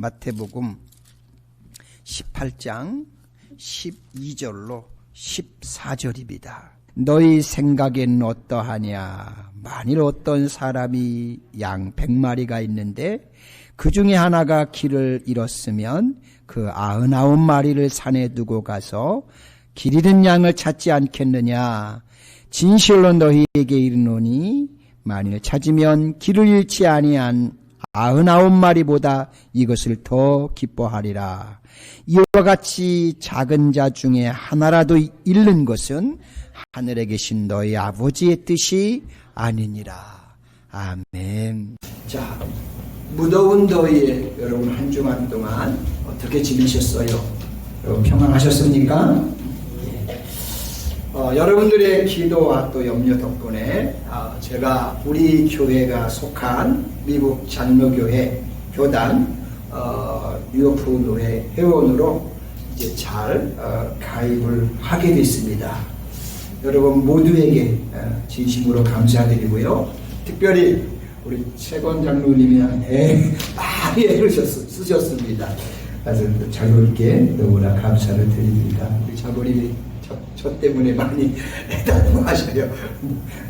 마태복음 18장 12절로 14절입니다. 너희 생각에는 어떠하냐? 만일 어떤 사람이 양 100마리가 있는데 그 중에 하나가 길을 잃었으면 그 99마리를 산에 두고 가서 길 잃은 양을 찾지 않겠느냐? 진실로 너희에게 이르노니 만일 찾으면 길을 잃지 아니한 99마리보다 이것을 더 기뻐하리라. 이와 같이 작은 자 중에 하나라도 잃는 것은 하늘에 계신 너희 아버지의 뜻이 아니니라. 아멘. 자, 무더운 더위에 여러분 한 주간 동안 어떻게 지내셨어요? 여러분 평안하셨습니까? 여러분들의 기도와 또 염려 덕분에 제가 우리 교회가 속한 미국 장로교회 교단 뉴욕 노회 회원으로 이제 잘 가입을 하게 됐습니다. 여러분 모두에게 진심으로 감사드리고요. 특별히 우리 최건 장로님이 많이 애를 쓰셨습니다. 그래서 장로님께 너무나 감사를 드립니다. 우리 장로님이 저 때문에 많이 애달하셔요.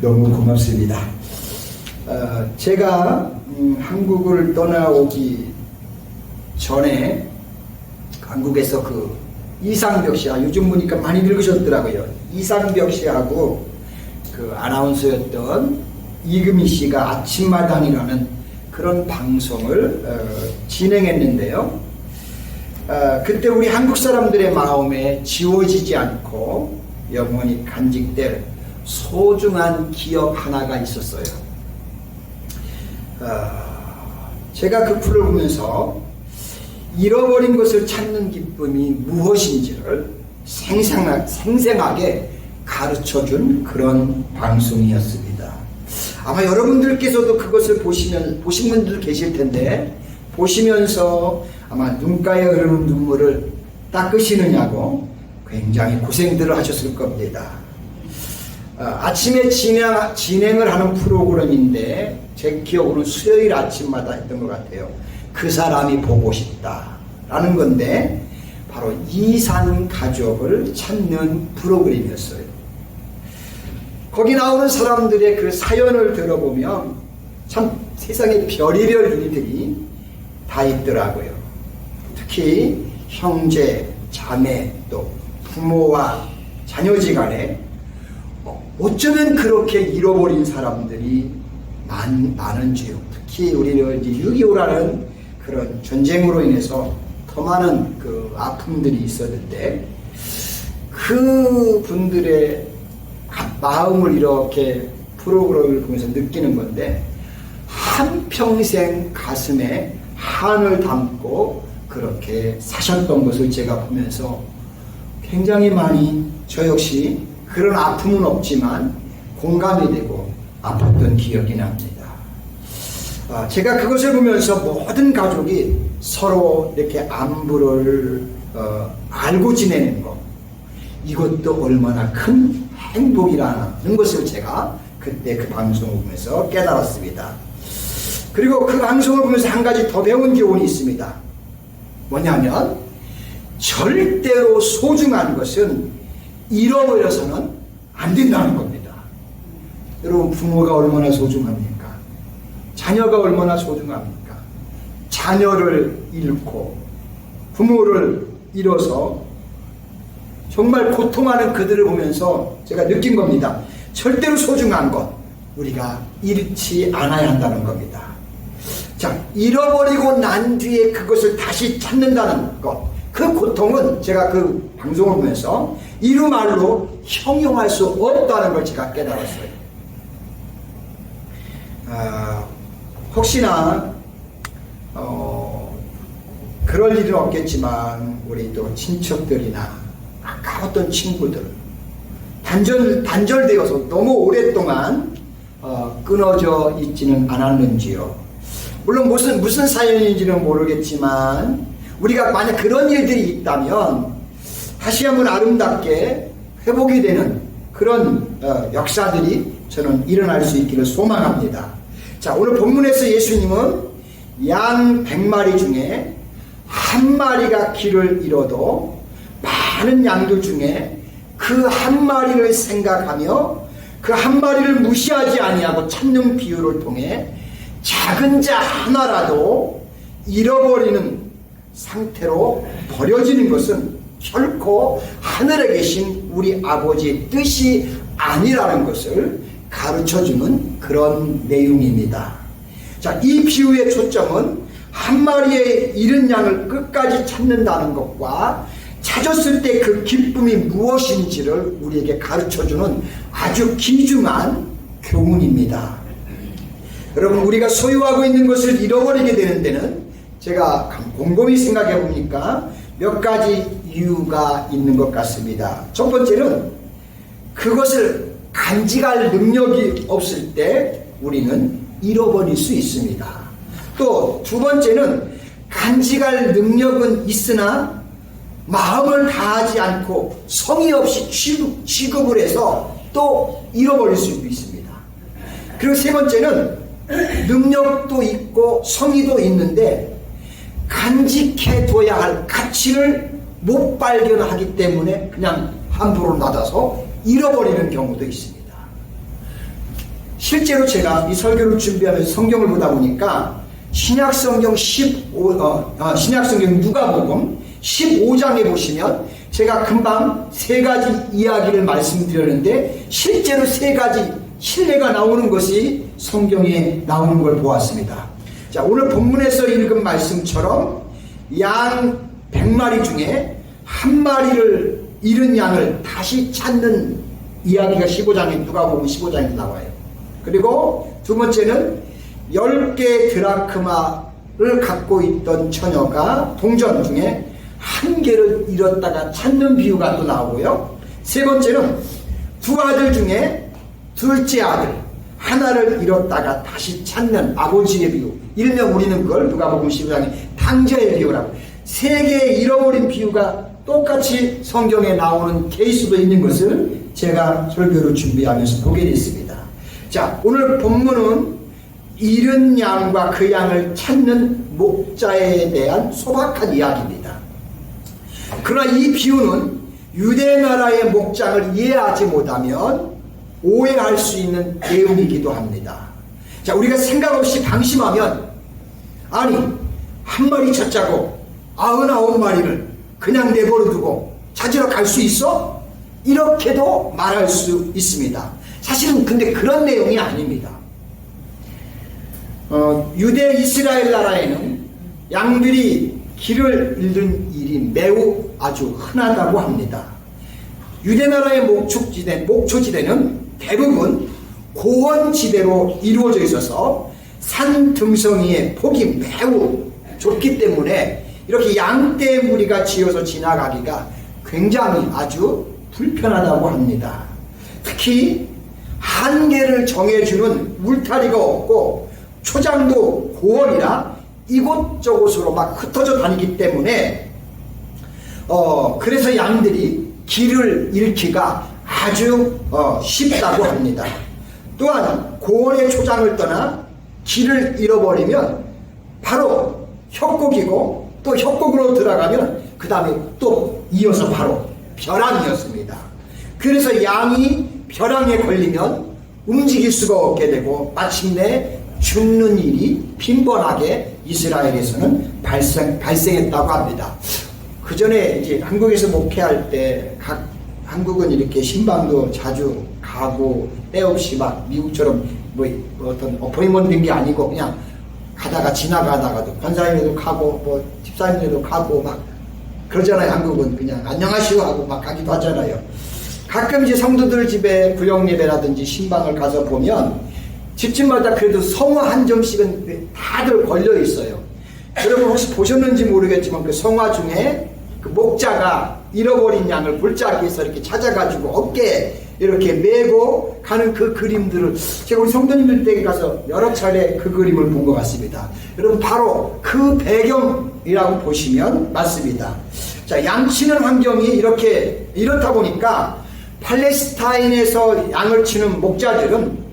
너무 고맙습니다. 제가 한국을 떠나오기 전에 한국에서 그 이상벽 씨가 요즘 보니까 많이 늙으셨더라고요. 이상벽 씨하고 그 아나운서였던 이금희 씨가 아침마당이라는 그런 방송을 진행했는데요. 그때 우리 한국 사람들의 마음에 지워지지 않고 영원히 간직될 소중한 기억 하나가 있었어요. 제가 그 프로를 보면서 잃어버린 것을 찾는 기쁨이 무엇인지를 생생하게 가르쳐준 그런 방송이었습니다. 아마 여러분들께서도 그것을 보신 분들 계실 텐데 보시면서 아마 눈가에 흐르는 눈물을 닦으시느냐고 굉장히 고생들을 하셨을 겁니다. 아침에 진행을 하는 프로그램인데 제 기억으로는 수요일 아침마다 했던 것 같아요. 그 사람이 보고 싶다라는 건데 바로 이산 가족을 찾는 프로그램이었어요. 거기 나오는 사람들의 그 사연을 들어보면 참 세상에 별의별 일들이 다 있더라고요. 특히 형제, 자매, 또 부모와 자녀지간에 어쩌면 그렇게 잃어버린 사람들이 많은지요. 특히 우리는 6.25라는 그런 전쟁으로 인해서 더 많은 그 아픔들이 있었는데 그 분들의 마음을 이렇게 프로그램을 보면서 느끼는 건데 한평생 가슴에 한을 담고 그렇게 사셨던 것을 제가 보면서 굉장히 많이 저 역시 그런 아픔은 없지만 공감이 되고 아팠던 기억이 납니다. 제가 그것을 보면서 모든 가족이 서로 이렇게 안부를 알고 지내는 것, 이것도 얼마나 큰 행복이라는 것을 제가 그때 그 방송을 보면서 깨달았습니다. 그리고 그 방송을 보면서 한 가지 더 배운 교훈이 있습니다. 뭐냐면 절대로 소중한 것은 잃어버려서는 안 된다는 겁니다. 여러분 부모가 얼마나 소중합니까? 자녀가 얼마나 소중합니까? 자녀를 잃고 부모를 잃어서 정말 고통하는 그들을 보면서 제가 느낀 겁니다. 절대로 소중한 것 우리가 잃지 않아야 한다는 겁니다. 자, 잃어버리고 난 뒤에 그것을 다시 찾는다는 것, 그 고통은 제가 그 방송을 보면서 이루말로 형용할 수 없다는 걸 제가 깨달았어요. 혹시나 그럴 일은 없겠지만 우리 또 친척들이나 가까웠던 친구들 단절되어서 너무 오랫동안 끊어져 있지는 않았는지요. 물론 무슨 사연인지는 모르겠지만 우리가 만약 그런 일들이 있다면 다시 한번 아름답게 회복이 되는 그런 역사들이 저는 일어날 수 있기를 소망합니다. 자, 오늘 본문에서 예수님은 양 100마리 중에 한 마리가 길을 잃어도 많은 양들 중에 그 한 마리를 생각하며 그 한 마리를 무시하지 아니하고 찾는 비유를 통해 작은 자 하나라도 잃어버리는 상태로 버려지는 것은 결코 하늘에 계신 우리 아버지의 뜻이 아니라는 것을 가르쳐주는 그런 내용입니다. 자, 이 비유의 초점은 한 마리의 잃은 양을 끝까지 찾는다는 것과 찾았을 때 그 기쁨이 무엇인지를 우리에게 가르쳐주는 아주 귀중한 교훈입니다. 여러분, 우리가 소유하고 있는 것을 잃어버리게 되는 데는 제가 곰곰이 생각해 보니까 몇 가지 이유가 있는 것 같습니다. 첫 번째는 그것을 간직할 능력이 없을 때 우리는 잃어버릴 수 있습니다. 또 두 번째는 간직할 능력은 있으나 마음을 다하지 않고 성의 없이 취급을 해서 또 잃어버릴 수도 있습니다. 그리고 세 번째는 능력도 있고 성의도 있는데 간직해둬야 할 가치를 못 발견하기 때문에 그냥 함부로 놔둬서 잃어버리는 경우도 있습니다. 실제로 제가 이 설교를 준비하면서 성경을 보다 보니까 신약성경 누가복음 15장에 보시면 제가 금방 세 가지 이야기를 말씀드렸는데 실제로 세 가지 신뢰가 나오는 것이 성경에 나오는 걸 보았습니다. 자, 오늘 본문에서 읽은 말씀처럼 양 100마리 중에 한 마리를 잃은 양을 다시 찾는 이야기가 15장에 누가복음 15장에 나와요. 그리고 두 번째는 10개 드라크마를 갖고 있던 처녀가 동전 중에 한 개를 잃었다가 찾는 비유가 또 나오고요. 세 번째는 두 아들 중에 둘째 아들 하나를 잃었다가 다시 찾는 아버지의 비유, 일명 우리는 그걸 누가복음 15장에 탕자의 비유라고, 세 개의 잃어버린 비유가 똑같이 성경에 나오는 케이스도 있는 것을 제가 설교를 준비하면서 보게 됐습니다. 자, 오늘 본문은 잃은 양과 그 양을 찾는 목자에 대한 소박한 이야기입니다. 그러나 이 비유는 유대 나라의 목장을 이해하지 못하면 오해할 수 있는 내용이기도 합니다. 자, 우리가 생각 없이 방심하면, 아니 한 마리 찾자고 99마리를 그냥 내버려 두고 찾으러 갈 수 있어? 이렇게도 말할 수 있습니다. 사실은 근데 그런 내용이 아닙니다. 유대 이스라엘 나라에는 양들이 길을 잃는 일이 매우 아주 흔하다고 합니다. 유대 나라의 목초지대는 대부분 고원지대로 이루어져 있어서 산 등성이의 폭이 매우 좁기 때문에 이렇게 양떼 무리가 지어서 지나가기가 굉장히 아주 불편하다고 합니다. 특히 한계를 정해주는 울타리가 없고 초장도 고원이라 이곳저곳으로 막 흩어져 다니기 때문에 그래서 양들이 길을 잃기가 아주 쉽다고 합니다. 또한 고원의 초장을 떠나 길을 잃어버리면 바로 협곡이고 또 협곡으로 들어가면 그 다음에 또 이어서 바로 벼랑이었습니다. 그래서 양이 벼랑에 걸리면 움직일 수가 없게 되고 마침내 죽는 일이 빈번하게 이스라엘에서는 발생했다고 합니다. 그 전에 이제 한국에서 목회할 때 한국은 이렇게 신방도 자주 가고 때 없이 막 미국처럼 뭐 어떤 어포인먼트 된 게 아니고 그냥 가다가 지나가다가도 권사님에도 가고 뭐 집사님에도 가고 막 그러잖아요. 한국은 그냥 안녕하시오 하고 막 가기도 하잖아요. 가끔 이제 성도들 집에 구역 예배라든지 신방을 가서 보면 집집마다 그래도 성화 한 점씩은 다들 걸려 있어요. 여러분 혹시 보셨는지 모르겠지만 그 성화 중에 그 목자가 잃어버린 양을 골짜기에서 이렇게 찾아가지고 어깨에 이렇게 메고 가는 그 그림들을 제가 우리 성도님들 댁에 가서 여러 차례 그 그림을 본 것 같습니다. 여러분 바로 그 배경이라고 보시면 맞습니다. 자, 양치는 환경이 이렇다 보니까 팔레스타인에서 양을 치는 목자들은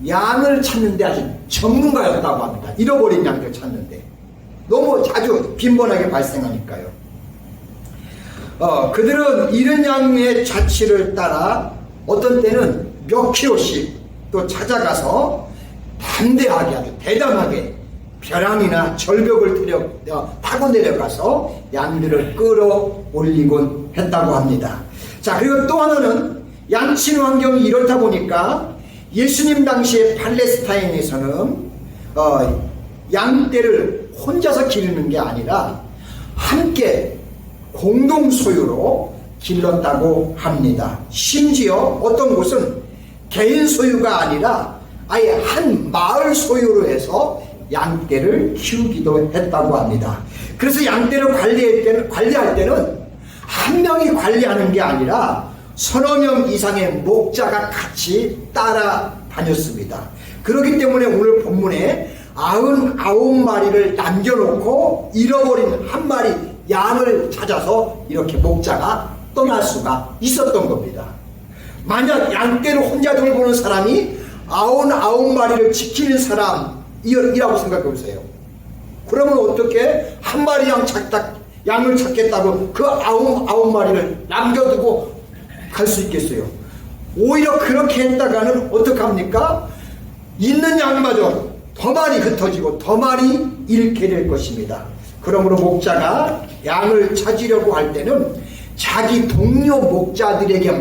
양을 찾는데 아주 전문가였다고 합니다. 잃어버린 양들 찾는데. 너무 자주 빈번하게 발생하니까요. 그들은 이른 양의 자취를 따라 어떤 때는 몇 킬로씩 또 찾아가서 담대하게 아주 대담하게 벼랑이나 절벽을 타고 내려가서 양들을 끌어올리곤 했다고 합니다. 자, 그리고 또 하나는 양친 환경이 이렇다 보니까 예수님 당시에 팔레스타인에서는 양떼를 혼자서 기르는 게 아니라 함께 공동 소유로 길렀다고 합니다. 심지어 어떤 곳은 개인 소유가 아니라 아예 한 마을 소유로 해서 양떼를 키우기도 했다고 합니다. 그래서 양떼를 관리할 때는 한 명이 관리하는 게 아니라 서너 명 이상의 목자가 같이 따라다녔습니다. 그렇기 때문에 오늘 본문에 99마리를 남겨놓고 잃어버린 한 마리 양을 찾아서 이렇게 목자가 떠날 수가 있었던 겁니다. 만약 양떼를 혼자 돌보는 사람이 99마리를 지키는 사람이라고 생각해 보세요. 그러면 어떻게 한 마리 양을 찾겠다고 그 99마리를 남겨두고 갈 수 있겠어요? 오히려 그렇게 했다가는 어떡합니까? 있는 양마저 더 많이 흩어지고 더 많이 잃게 될 것입니다. 그러므로 목자가 양을 찾으려고 할 때는 자기 동료 목자들에게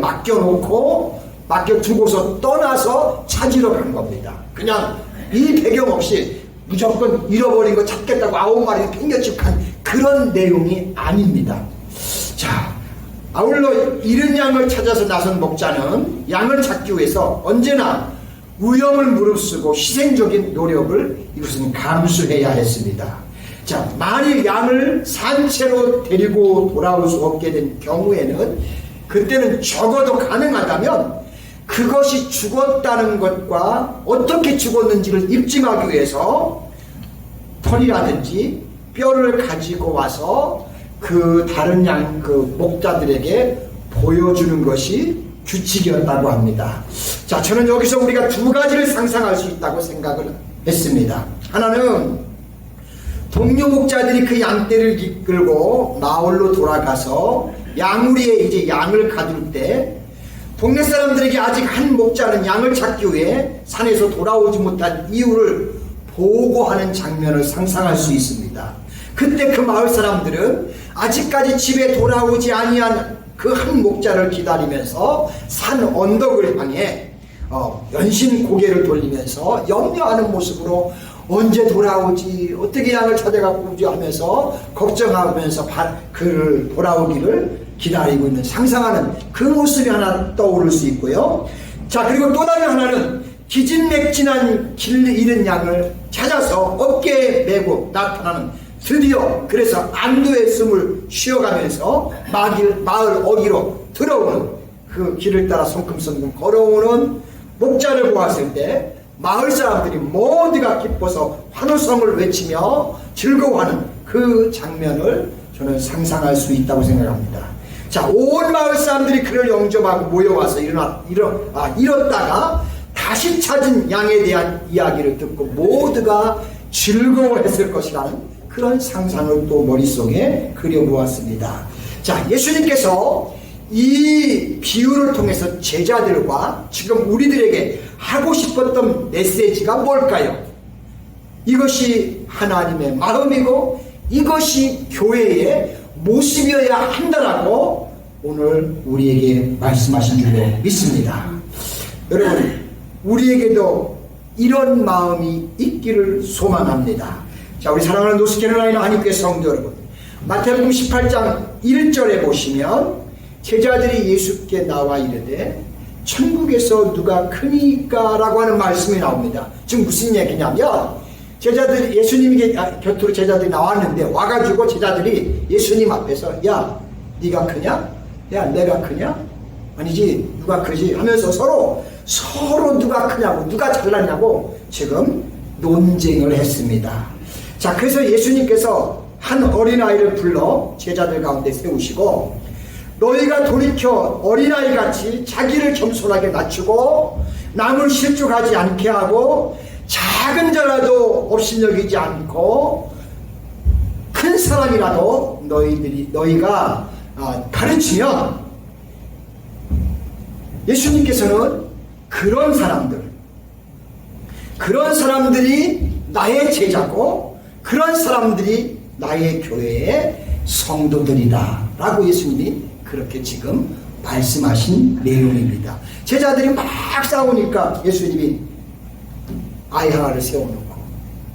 맡겨두고서 떠나서 찾으러 간 겁니다. 그냥 이 배경 없이 무조건 잃어버린 거 찾겠다고 9마리 팽겨치고 간 그런 내용이 아닙니다. 자, 아울러 잃은 양을 찾아서 나선 목자는 양을 찾기 위해서 언제나 위험을 무릅쓰고 희생적인 노력을 이것은 감수해야 했습니다. 자, 만일 양을 산채로 데리고 돌아올 수 없게 된 경우에는 그때는 적어도 가능하다면 그것이 죽었다는 것과 어떻게 죽었는지를 입증하기 위해서 털이라든지 뼈를 가지고 와서 그 다른 그 목자들에게 보여주는 것이 규칙이었다고 합니다. 자, 저는 여기서 우리가 두 가지를 상상할 수 있다고 생각을 했습니다. 하나는 동료 목자들이 그 양떼를 이끌고 마을로 돌아가서 양우리에 이제 양을 가둘 때 동네 사람들에게 아직 한 목자는 양을 찾기 위해 산에서 돌아오지 못한 이유를 보고하는 장면을 상상할 수 있습니다. 그때 그 마을 사람들은 아직까지 집에 돌아오지 아니한 그 한 목자를 기다리면서 산 언덕을 향해 연신 고개를 돌리면서 염려하는 모습으로 언제 돌아오지, 어떻게 양을 찾아갖고 오지 하면서 걱정하면서 그를 돌아오기를 기다리고 있는, 상상하는 그 모습이 하나 떠오를 수 있고요. 자, 그리고 또 다른 하나는 기진맥진한 길 잃은 양을 찾아서 어깨에 메고 나타나는, 드디어 그래서 안도의 숨을 쉬어가면서 마을 어귀로 들어오는 그 길을 따라 성큼성큼 걸어오는 목자를 보았을 때 마을 사람들이 모두가 기뻐서 환호성을 외치며 즐거워하는 그 장면을 저는 상상할 수 있다고 생각합니다. 자, 온 마을 사람들이 그를 영접하고 모여와서 잃었다가 다시 찾은 양에 대한 이야기를 듣고 모두가 즐거워했을 것이라는 그런 상상을 또 머릿속에 그려보았습니다. 자, 예수님께서 이 비유를 통해서 제자들과 지금 우리들에게 하고 싶었던 메시지가 뭘까요? 이것이 하나님의 마음이고 이것이 교회의 모습이어야 한다라고 오늘 우리에게 말씀하신 줄로 믿습니다. 여러분, 우리에게도 이런 마음이 있기를 소망합니다. 자, 우리 사랑하는 노스캐롤라이나 한인교회 성도 여러분, 마태복음 18장 1절에 보시면 제자들이 예수께 나와 이르되 천국에서 누가 크니까 라고 하는 말씀이 나옵니다. 지금 무슨 얘기냐면 제자들이 예수님에게 곁으로 제자들이 나왔는데 와가지고 제자들이 예수님 앞에서 야, 네가 크냐? 야, 내가 크냐? 아니지, 누가 크지? 하면서 서로 누가 크냐고, 누가 잘났냐고 지금 논쟁을 했습니다. 자, 그래서 예수님께서 한 어린아이를 불러 제자들 가운데 세우시고 너희가 돌이켜 어린아이같이 자기를 겸손하게 낮추고 남을 실족하지 않게 하고 작은 자라도 업신여기지 않고 사람이라도 너희가 가르치면 예수님께서는 그런 사람들이 나의 제자고 그런 사람들이 나의 교회의 성도들이다 라고 예수님이 그렇게 지금 말씀하신 내용입니다. 제자들이 막 싸우니까 예수님이 아이 하나를 세워놓고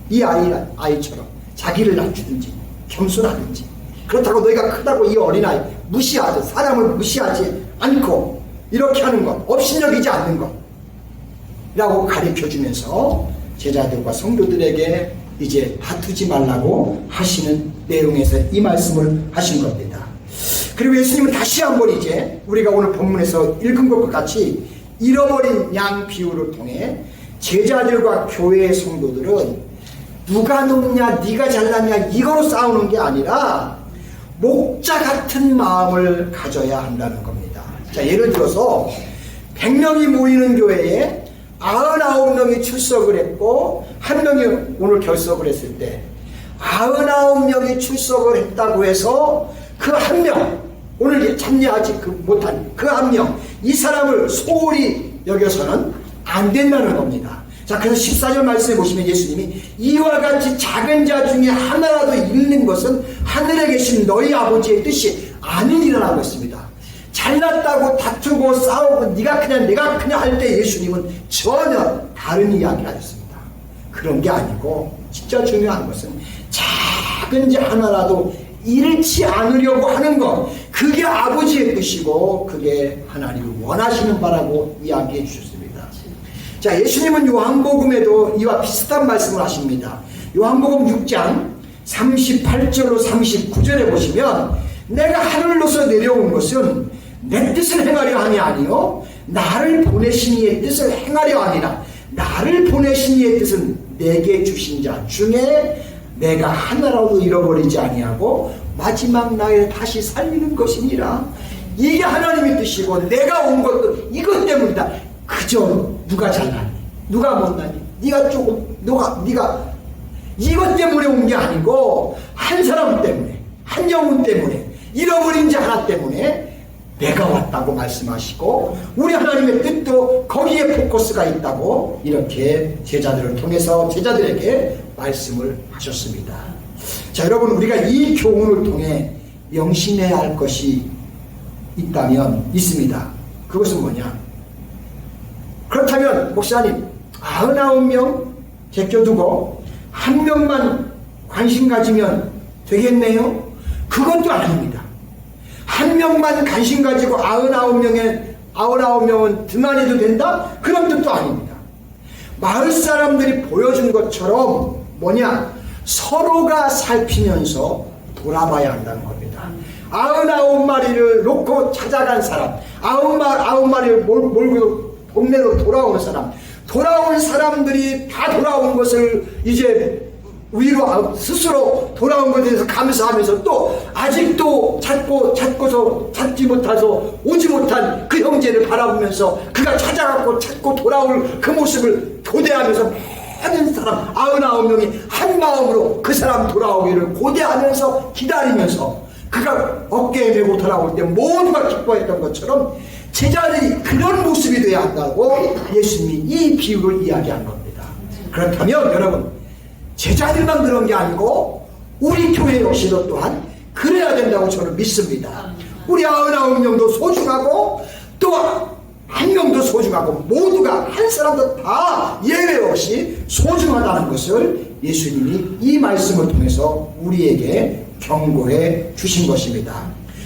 이 아이처럼 자기를 낮추든지 겸손하든지, 그렇다고 너희가 크다고 이 어린아이 무시하지, 사람을 무시하지 않고 이렇게 하는 것, 업신여기지 않는 것 라고 가르쳐주면서 제자들과 성도들에게 이제 다투지 말라고 하시는 내용에서 이 말씀을 하신 겁니다. 그리고 예수님은 다시 한번 이제 우리가 오늘 본문에서 읽은 것과 같이 잃어버린 양 비유를 통해 제자들과 교회의 성도들은 누가 높냐 네가 잘났냐 이거로 싸우는 게 아니라 목자 같은 마음을 가져야 한다는 겁니다. 자, 예를 들어서 100명이 모이는 교회에 99명이 출석을 했고 1명이 오늘 결석을 했을 때 99명이 출석을 했다고 해서 그 1명, 오늘 참여하지 못한 그 1명, 이 사람을 소홀히 여겨서는 안 된다는 겁니다. 자, 그래서 14절 말씀에 보시면 예수님이 이와 같이 작은 자 중에 하나라도 잃는 것은 하늘에 계신 너희 아버지의 뜻이 아니니라고 했습니다. 잘났다고 다투고 싸우고 네가 크냐 내가 크냐 할 때 예수님은 전혀 다른 이야기를 하셨습니다. 그런 게 아니고 진짜 중요한 것은 작은 자 하나라도 잃지 않으려고 하는 것, 그게 아버지의 뜻이고 그게 하나님이 원하시는 바라고 이야기해 주셨습니다. 자, 예수님은 요한복음에도 이와 비슷한 말씀을 하십니다. 요한복음 6장 38절로 39절에 보시면 내가 하늘로서 내려온 것은 내 뜻을 행하려 함이 아니요 나를 보내신 이의 뜻을 행하려 함이라. 나를 보내신 이의 뜻은 내게 주신 자 중에 내가 하나라도 잃어버리지 아니하고 마지막 날에 다시 살리는 것이니라. 이게 하나님의 뜻이고 내가 온 것도 이것 때문이다. 그저 누가 잘나니 누가 못나니 네가 조금 네가 이것 때문에 온 게 아니고 한 사람 때문에, 한 영혼 때문에, 잃어버린 자 하나 때문에 내가 왔다고 말씀하시고 우리 하나님의 뜻도 거기에 포커스가 있다고 이렇게 제자들을 통해서 제자들에게 말씀을 하셨습니다. 자, 여러분, 우리가 이 교훈을 통해 명심해야 할 것이 있다면 있습니다. 그것은 뭐냐? 그렇다면 목사님 99명 제껴두고 한 명만 관심 가지면 되겠네요? 그것도 아닙니다. 한 명만 관심 가지고 99명은 등한해도 된다? 그런 뜻도 아닙니다. 마을 사람들이 보여준 것처럼 뭐냐? 서로가 살피면서 돌아봐야 한다는 겁니다. 99마리를 놓고 찾아간 사람, 99마리를 몰고 동네로 돌아온 사람, 돌아온 사람들이 다 돌아온 것을 이제 위로 스스로 돌아온 것에 대해서 감사하면서 또 아직도 찾지 못해서 오지 못한 그 형제를 바라보면서 그가 찾고 돌아올 그 모습을 고대하면서 모든 사람 99명이 한 마음으로 그 사람 돌아오기를 고대하면서 기다리면서 그가 어깨에 메고 돌아올 때 모두가 기뻐했던 것처럼 제자들이 그런 모습이 되어야 한다고 예수님이 이 비유를 이야기한 겁니다. 그렇다면 여러분, 제자들만 그런 게 아니고 우리 교회 역시도 또한 그래야 된다고 저는 믿습니다. 우리 99명도 소중하고 또 한 명도 소중하고 모두가 한 사람도 다 예외 없이 소중하다는 것을 예수님이 이 말씀을 통해서 우리에게 경고해 주신 것입니다.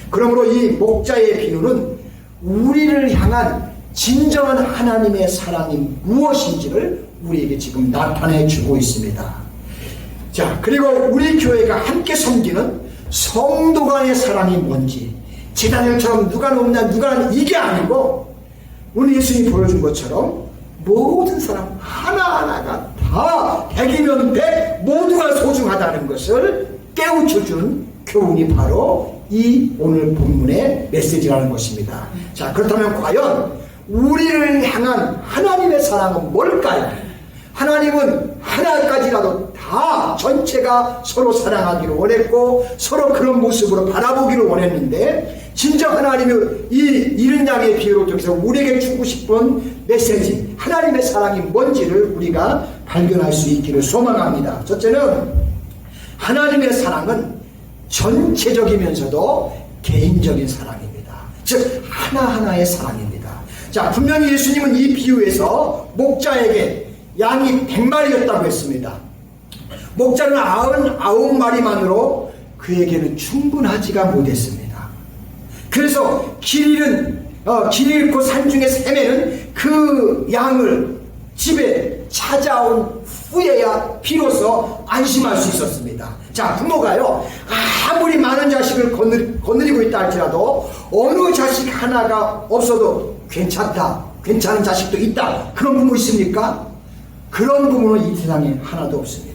그러므로 이 목자의 비유는 우리를 향한 진정한 하나님의 사랑이 무엇인지를 우리에게 지금 나타내 주고 있습니다. 자, 그리고 우리 교회가 함께 섬기는 성도 간의 사랑이 뭔지, 제자들처럼 누가 높냐 누가 이게 아니고 오늘 예수님이 보여준 것처럼 모든 사람 하나하나가 다 100이면 100 모두가 소중하다는 것을 깨우쳐준 교훈이 바로 이 오늘 본문의 메시지라는 것입니다. 자, 그렇다면 과연 우리를 향한 하나님의 사랑은 뭘까요? 하나님은 하나까지라도 다 전체가 서로 사랑하기를 원했고 서로 그런 모습으로 바라보기를 원했는데, 진정 하나님의 이 이른 양의 비유를 통해서 우리에게 주고 싶은 메시지, 하나님의 사랑이 뭔지를 우리가 발견할 수 있기를 소망합니다. 첫째는 하나님의 사랑은 전체적이면서도 개인적인 사랑입니다. 즉 하나하나의 사랑입니다. 자, 분명히 예수님은 이 비유에서 목자에게 양이 100마리였다고 했습니다. 목자는 99마리만으로 그에게는 충분하지가 못했습니다. 그래서 길 잃고 산중에 헤매는 그 양을 집에 찾아온 후에야 비로소 안심할 수 있었습니다. 자, 부모가요, 아무리 많은 자식을 거느리고 있다 할지라도 어느 자식 하나가 없어도 괜찮은 자식도 있다, 그런 부모 있습니까? 그런 부모는 이 세상에 하나도 없습니다.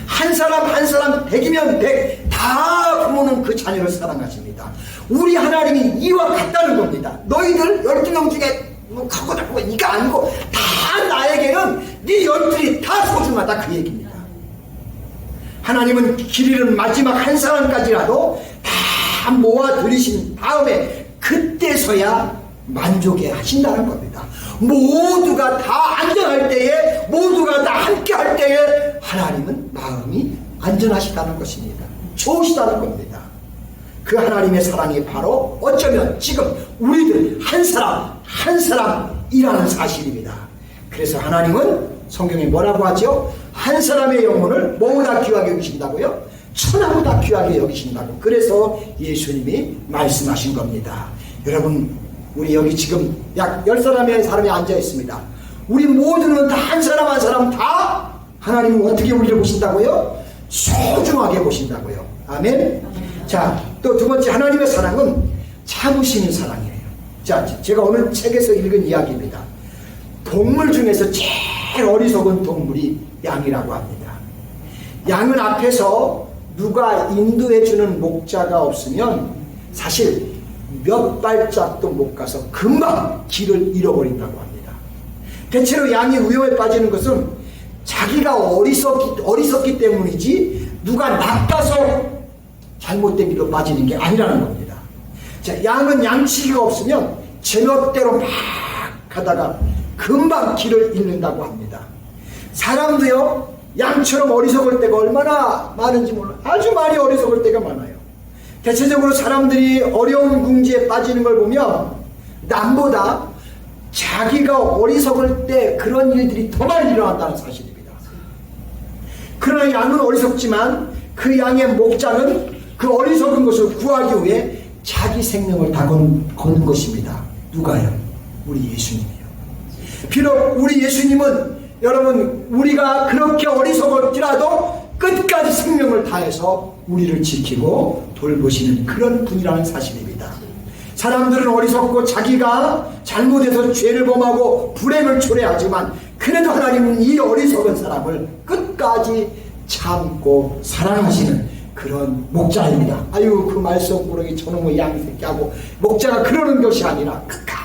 한 사람 100이면 100, 다 부모는 그 자녀를 사랑하십니다. 우리 하나님이 이와 같다는 겁니다. 너희들 12명 중에 갖고 잡고 이거 아니고 다 나에게는 네 12이 다 소중하다, 그 얘기입니다. 하나님은 길 잃은 마지막 한 사람까지라도 다 모아 들이신 다음에 그때서야 만족해 하신다는 겁니다. 모두가 다 안전할 때에, 모두가 다 함께 할 때에 하나님은 마음이 안전하시다는 것입니다. 좋으시다는 겁니다. 그 하나님의 사랑이 바로 어쩌면 지금 우리들 한 사람이라는 사실입니다. 그래서 하나님은 성경에 뭐라고 하죠? 한 사람의 영혼을 뭐보다 귀하게 여기신다고요? 천하보다 귀하게 여기신다고. 그래서 예수님이 말씀하신 겁니다. 여러분, 우리 여기 지금 약 10사람이 앉아 있습니다. 우리 모두는 다 한 사람 다 하나님은 어떻게 우리를 보신다고요? 소중하게 보신다고요. 아멘. 자, 또 두 번째, 하나님의 사랑은 참으시는 사랑이에요. 자, 제가 오늘 책에서 읽은 이야기입니다. 동물 중에서 제일 어리석은 동물이 양이라고 합니다. 양은 앞에서 누가 인도해주는 목자가 없으면 사실 몇 발짝도 못 가서 금방 길을 잃어버린다고 합니다. 대체로 양이 위험에 빠지는 것은 자기가 어리석기 때문이지 누가 낚아서 잘못된 길로 빠지는 게 아니라는 겁니다. 자, 양은 양치기가 없으면 제멋대로 막 가다가 금방 길을 잃는다고 합니다. 사람도요, 양처럼 어리석을 때가 얼마나 많은지 몰라요. 아주 많이 어리석을 때가 많아요. 대체적으로 사람들이 어려운 궁지에 빠지는 걸 보면 남보다 자기가 어리석을 때 그런 일들이 더 많이 일어난다는 사실입니다. 그러나 양은 어리석지만 그 양의 목자는 그 어리석은 것을 구하기 위해 자기 생명을 다 거는 것입니다. 누가요? 우리 예수님이요. 비록 우리 예수님은, 여러분, 우리가 그렇게 어리석을지라도 끝까지 생명을 다해서 우리를 지키고 돌보시는 그런 분이라는 사실입니다. 사람들은 어리석고 자기가 잘못해서 죄를 범하고 불행을 초래하지만 그래도 하나님은 이 어리석은 사람을 끝까지 참고 사랑하시는 그런 목자입니다. 아유, 그 말썽꾸러기 저놈의 양새끼하고, 목자가 그러는 것이 아니라 끝까지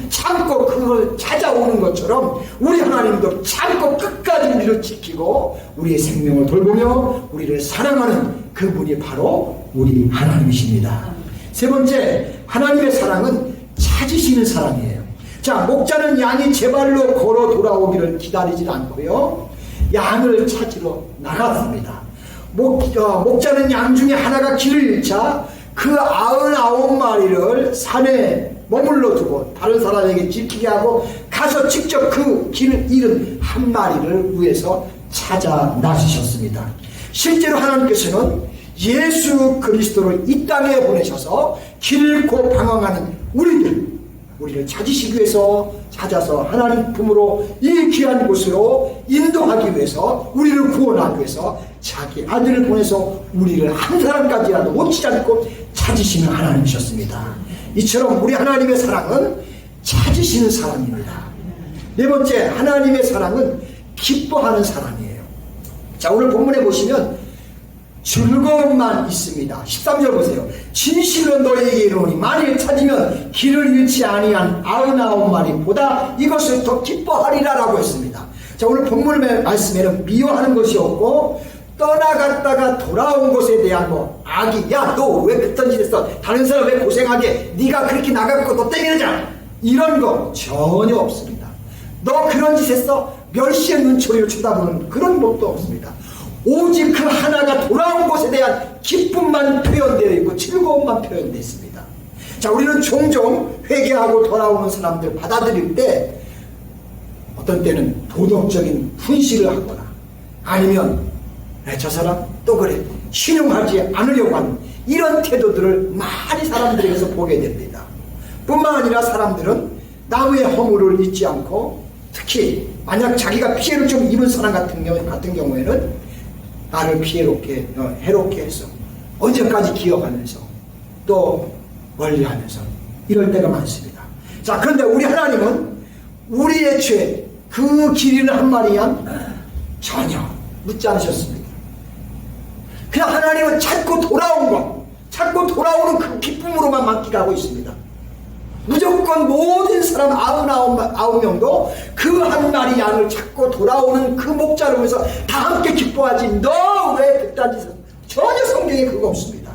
참고 그걸 찾아오는 것처럼 우리 하나님도 참고 끝까지 우리를 지키고 우리의 생명을 돌보며 우리를 사랑하는 그분이 바로 우리 하나님이십니다. 세 번째, 하나님의 사랑은 찾으시는 사랑이에요. 자, 목자는 양이 제 발로 걸어 돌아오기를 기다리지 않고요, 양을 찾으러 나갔습니다. 목자는 양 중에 하나가 길을 잃자 그 99마리를 산에 머물러 두고 다른 사람에게 지키게 하고 가서 직접 그 길을 잃은 한 마리를 위해서 찾아 나서셨습니다. 실제로 하나님께서는 예수 그리스도를 이 땅에 보내셔서 길 잃고 방황하는 우리를 찾으시기 위해서 찾아서 하나님 품으로 이 귀한 곳으로 인도하기 위해서, 우리를 구원하기 위해서 자기 아들을 보내서 우리를 한 사람까지라도 놓치지 않고 찾으시는 하나님이셨습니다. 이처럼 우리 하나님의 사랑은 찾으시는 사랑입니다. 네 번째, 하나님의 사랑은 기뻐하는 사랑이에요. 자, 오늘 본문에 보시면 즐거움만 있습니다. 13절 보세요. 진실로 너희에게 이르노니 만일 찾으면 길을 잃지 아니한 99마리보다 이것을 더 기뻐하리라 라고 했습니다. 자, 오늘 본문의 말씀에는 미워하는 것이 없고 떠나갔다가 돌아온 것에 대한 악이, 야 너 왜 그딴 짓 했어, 다른 사람 왜 고생하게, 네가 그렇게 나가고 너 때문이잖아, 이런 거 전혀 없습니다. 너 그런 짓 했어, 멸시의 눈초리로 쳐다보는 그런 것도 없습니다. 오직 그 하나가 돌아온 것에 대한 기쁨만 표현되어 있고 즐거움만 표현되어 있습니다. 자, 우리는 종종 회개하고 돌아오는 사람들 받아들일 때 어떤 때는 도덕적인 훈시를 하거나 아니면 저 사람 또 그래, 신용하지 않으려고 하는 이런 태도들을 많이 사람들에게서 보게 됩니다. 뿐만 아니라 사람들은 남의 허물을 잊지 않고, 특히 만약 자기가 피해를 좀 입은 사람 같은 경우에는 나를 해롭게 해서 언제까지 기억하면서 또 멀리하면서 이럴 때가 많습니다. 자, 그런데 우리 하나님은 우리의 죄, 그 길이는 한 마리 양 전혀 묻지 않으셨습니다. 그냥 하나님은 찾고 돌아오는 그 기쁨으로만 만끽하고 있습니다. 무조건 모든 사람 99명도 그 한 마리 양을 찾고 돌아오는 그 목자를 위해서 다 함께 기뻐하지, 너 왜 그딴 짓을, 전혀 성경에 그거 없습니다.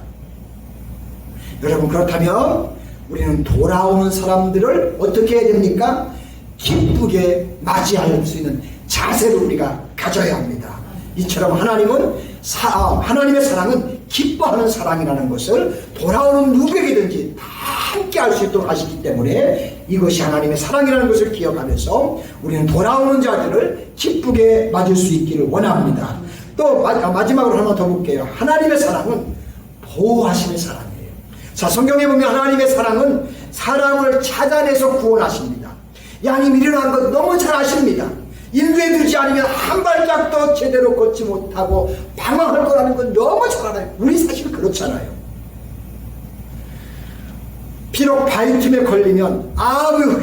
여러분, 그렇다면 우리는 돌아오는 사람들을 어떻게 해야 됩니까? 기쁘게 맞이할 수 있는 자세를 우리가 가져야 합니다. 이처럼 하나님의 사랑은 기뻐하는 사랑이라는 것을 돌아오는 누구에게든지 다 함께 할 수 있도록 하시기 때문에 이것이 하나님의 사랑이라는 것을 기억하면서 우리는 돌아오는 자들을 기쁘게 맞을 수 있기를 원합니다. 또 마지막으로 하나 더 볼게요. 하나님의 사랑은 보호하시는 사랑이에요. 자, 성경에 보면 하나님의 사랑은 사람을 찾아내서 구원하십니다. 양이 일어난 것 너무 잘 아십니다. 인도에 두지 않으면 한 발짝도 제대로 걷지 못하고 방황할 거라는 건 너무 잘 알아요. 우리 사실 그렇잖아요. 비록 발틈에 걸리면 아무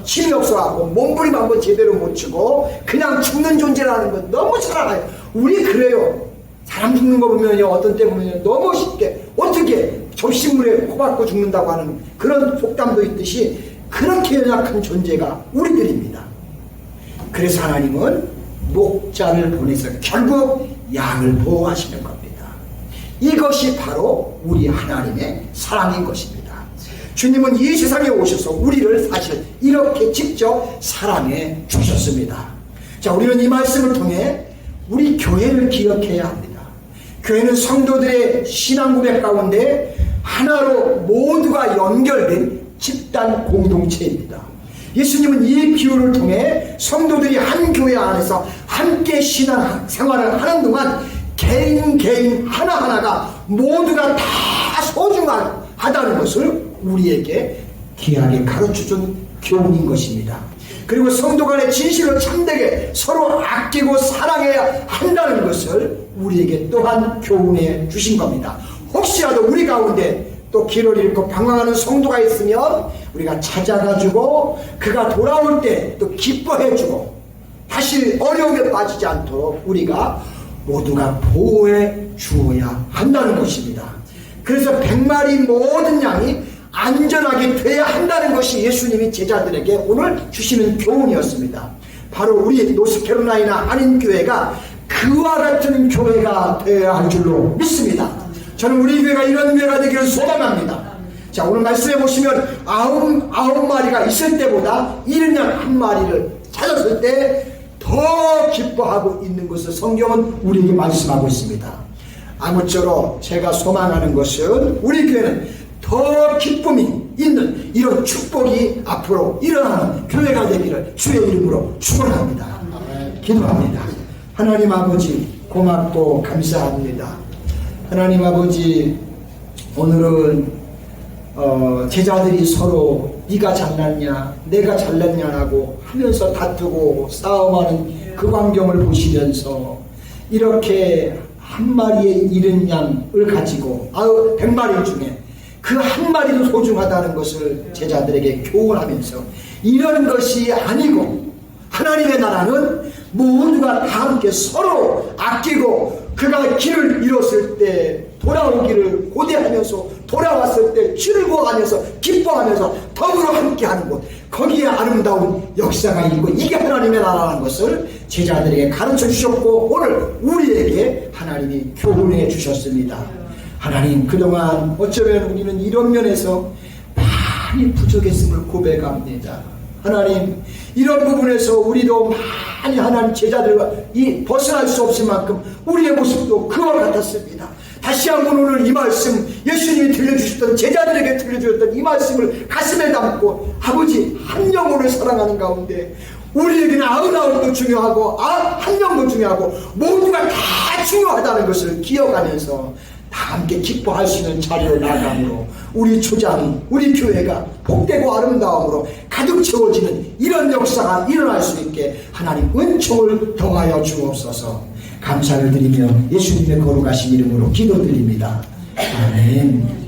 힘이 없어하고 몸부림 한번 제대로 못 치고 그냥 죽는 존재라는 건 너무 잘 알아요. 우리 그래요. 사람 죽는 거 보면요, 어떤 때 보면요, 너무 쉽게 어떻게 접시물에 코박고 죽는다고 하는 그런 속담도 있듯이 그렇게 연약한 존재가 우리들입니다. 그래서 하나님은 목자를 보내서 결국 양을 보호하시는 겁니다. 이것이 바로 우리 하나님의 사랑인 것입니다. 주님은 이 세상에 오셔서 우리를 사실 이렇게 직접 사랑해 주셨습니다. 자, 우리는 이 말씀을 통해 우리 교회를 기억해야 합니다. 교회는 성도들의 신앙 고백 가운데 하나로 모두가 연결된 집단 공동체입니다. 예수님은 이 비유를 통해 성도들이 한 교회 안에서 함께 신앙 생활을 하는 동안 개인 하나하나가 모두가 다 소중하다는 것을 우리에게 귀하게 가르쳐준 교훈인 것입니다. 그리고 성도 간의 진실을 참되게 서로 아끼고 사랑해야 한다는 것을 우리에게 또한 교훈해 주신 겁니다. 혹시라도 우리 가운데 또 길을 잃고 방황하는 성도가 있으면 우리가 찾아가지고 그가 돌아올 때 또 기뻐해주고 다시 어려움에 빠지지 않도록 우리가 모두가 보호해 주어야 한다는 것입니다. 그래서 100마리 모든 양이 안전하게 돼야 한다는 것이 예수님이 제자들에게 오늘 주시는 교훈이었습니다. 바로 우리 노스캐롤라이나 한인교회가 그와 같은 교회가 되어야 할 줄로 믿습니다. 저는 우리 교회가 이런 교회가 되기를 소망합니다. 자, 오늘 말씀해 보시면 아홉 마리가 있을 때보다 70양 한 마리를 찾았을 때 더 기뻐하고 있는 것을 성경은 우리에게 말씀하고 있습니다. 아무쪼록 제가 소망하는 것은 우리 교회는 더 기쁨이 있는 이런 축복이 앞으로 일어나는 교회가 되기를 주의 이름으로 축원합니다. 기도합니다. 하나님 아버지, 고맙고 감사합니다. 하나님 아버지, 오늘은 제자들이 서로 네가 잘났냐 내가 잘났냐라고 하면서 다투고 싸움하는 그 광경을 보시면서 이렇게 한 마리의 잃은 양을 가지고 100마리 중에 그 한 마리도 소중하다는 것을 제자들에게 교훈하면서 이런 것이 아니고 하나님의 나라는 모두가 다 함께 서로 아끼고 그가 길을 잃었을 때 돌아오기를 고대하면서 돌아왔을 때 즐거워하면서 기뻐하면서 더불어 함께하는 곳, 거기에 아름다운 역사가 있고 이게 하나님의 나라라는 것을 제자들에게 가르쳐 주셨고 오늘 우리에게 하나님이 교훈해 주셨습니다. 하나님, 그동안 어쩌면 우리는 이런 면에서 많이 부족했음을 고백합니다. 하나님, 이런 부분에서 우리도 많이 하나님 제자들과 벗어날 수 없을 만큼 우리의 모습도 그와 같았습니다. 다시 한번 오늘 이 말씀, 예수님이 들려주셨던, 제자들에게 들려주셨던 이 말씀을 가슴에 담고 아버지 한 영혼을 사랑하는 가운데 우리에게는 99도 중요하고 한 명도 중요하고 모두가 다 중요하다는 것을 기억하면서 다 함께 기뻐할 수 있는 자리로 나아감으로 우리 초장, 우리 교회가 복되고 아름다움으로 가득 채워지는 이런 역사가 일어날 수 있게 하나님 은총을 더하여 주옵소서. 감사를 드리며 예수님의 거룩하신 이름으로 기도드립니다. 아멘.